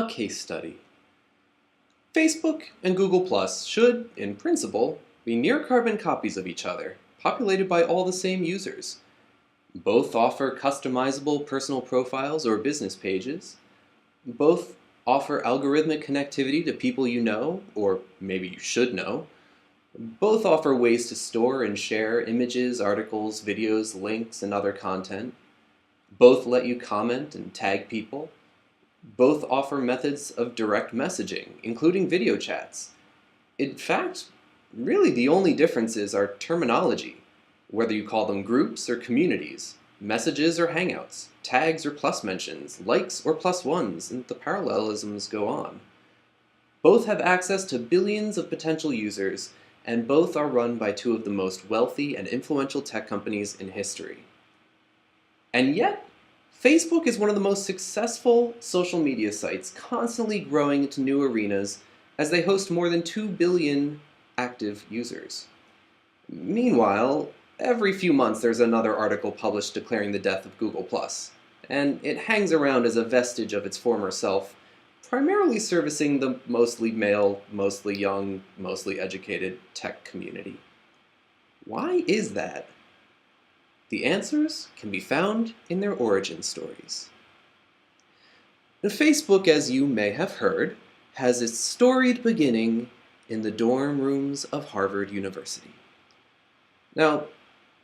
A case study. Facebook and Google Plus should, in principle, be near carbon copies of each other, populated by all the same users. Both offer customizable personal profiles or business pages. Both offer algorithmic connectivity to people you know, or maybe you should know. Both offer ways to store and share images, articles, videos, links, and other content. Both let you comment and tag people. Both offer methods of direct messaging, including video chats. In fact, really the only differences are terminology, whether you call them groups or communities, messages or hangouts, tags or plus mentions, likes or plus ones, and the parallelisms go on. Both have access to billions of potential users, and both are run by two of the most wealthy and influential tech companies in history. And yet, Facebook is one of the most successful social media sites, constantly growing into new arenas as they host more than 2 billion active users. Meanwhile, every few months there's another article published declaring the death of Google+, and it hangs around as a vestige of its former self, primarily servicing the mostly male, mostly young, mostly educated tech community. Why is that? The answers can be found in their origin stories. Facebook, as you may have heard, has its storied beginning in the dorm rooms of Harvard University. Now,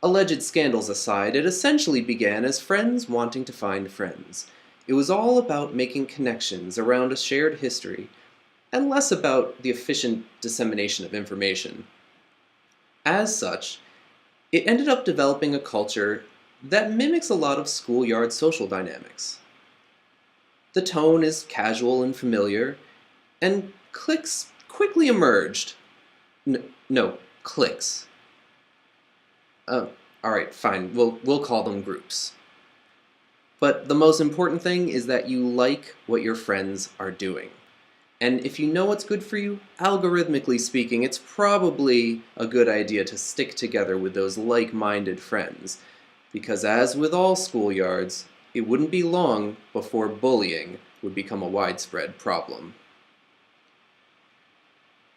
alleged scandals aside, it essentially began as friends wanting to find friends. It was all about making connections around a shared history, and less about the efficient dissemination of information. As such, it ended up developing a culture that mimics a lot of schoolyard social dynamics. The tone is casual and familiar, and cliques quickly emerged. No, cliques. Alright, fine, we'll call them groups. But the most important thing is that you like what your friends are doing. And if you know what's good for you, algorithmically speaking, it's probably a good idea to stick together with those like-minded friends. Because as with all schoolyards, it wouldn't be long before bullying would become a widespread problem.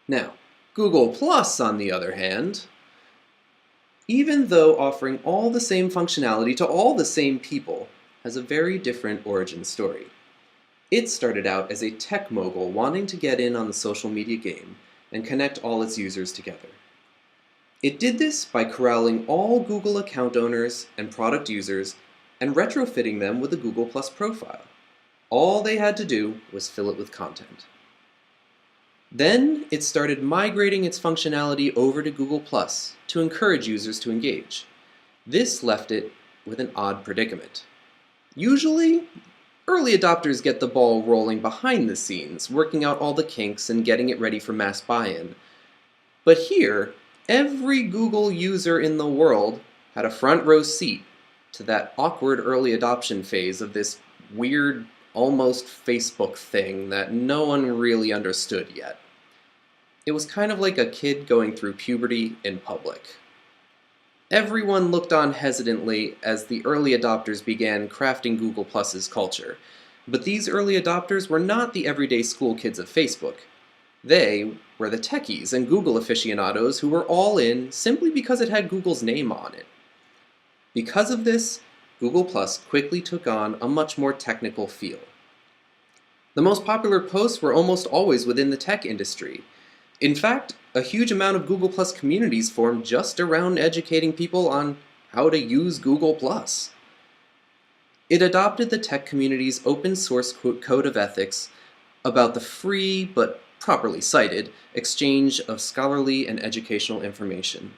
Now, Google Plus, on the other hand, even though offering all the same functionality to all the same people, has a very different origin story. It started out as a tech mogul wanting to get in on the social media game and connect all its users together. It did this by corralling all Google account owners and product users and retrofitting them with a Google Plus profile. All they had to do was fill it with content. Then it started migrating its functionality over to Google Plus to encourage users to engage. This left it with an odd predicament. Usually, early adopters get the ball rolling behind the scenes, working out all the kinks and getting it ready for mass buy-in. But here, every Google user in the world had a front row seat to that awkward early adoption phase of this weird, almost Facebook thing that no one really understood yet. It was kind of like a kid going through puberty in public. Everyone looked on hesitantly as the early adopters began crafting Google Plus's culture. But these early adopters were not the everyday school kids of Facebook. They were the techies and Google aficionados who were all in simply because it had Google's name on it. Because of this, Google Plus quickly took on a much more technical feel. The most popular posts were almost always within the tech industry. In fact, a huge amount of Google Plus communities formed just around educating people on how to use Google Plus. It adopted the tech community's open source code of ethics about the free, but properly cited, exchange of scholarly and educational information.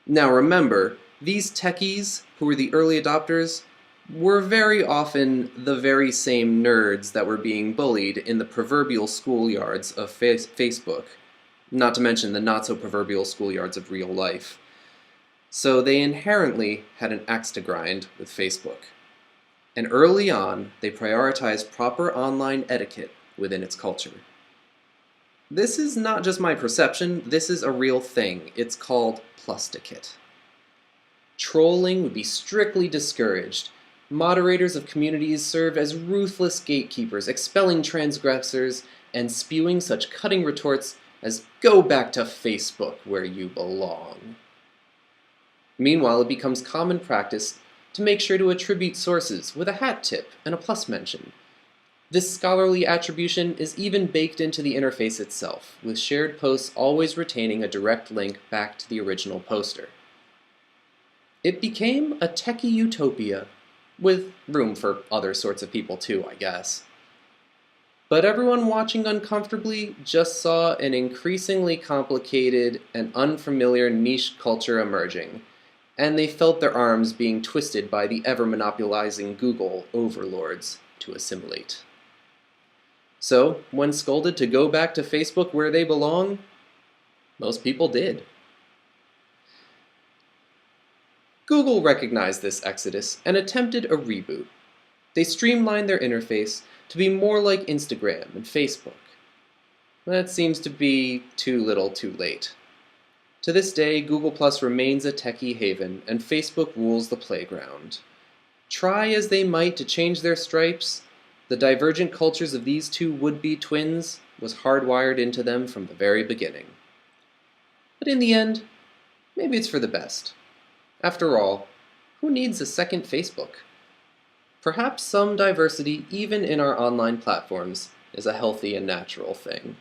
Now remember, these techies, who were the early adopters, were very often the very same nerds that were being bullied in the proverbial schoolyards of Facebook, not to mention the not-so-proverbial schoolyards of real life. So they inherently had an axe to grind with Facebook. And early on, they prioritized proper online etiquette within its culture. This is not just my perception, this is a real thing. It's called Plustiquette. Trolling would be strictly discouraged, Moderators of communities serve as ruthless gatekeepers, expelling transgressors and spewing such cutting retorts as "Go back to Facebook where you belong." Meanwhile, it becomes common practice to make sure to attribute sources with a hat tip and a plus mention. This scholarly attribution is even baked into the interface itself, with shared posts always retaining a direct link back to the original poster. It became a techie utopia, with room for other sorts of people too, I guess. But everyone watching uncomfortably just saw an increasingly complicated and unfamiliar niche culture emerging, and they felt their arms being twisted by the ever-monopolizing Google overlords to assimilate. So, when scolded to go back to Facebook where they belong, most people did. Google recognized this exodus and attempted a reboot. They streamlined their interface to be more like Instagram and Facebook. That seems to be too little too late. To this day, Google Plus remains a techie haven, and Facebook rules the playground. Try as they might to change their stripes, the divergent cultures of these two would-be twins was hardwired into them from the very beginning. But in the end, maybe it's for the best. After all, who needs a second Facebook? Perhaps some diversity, even in our online platforms, is a healthy and natural thing.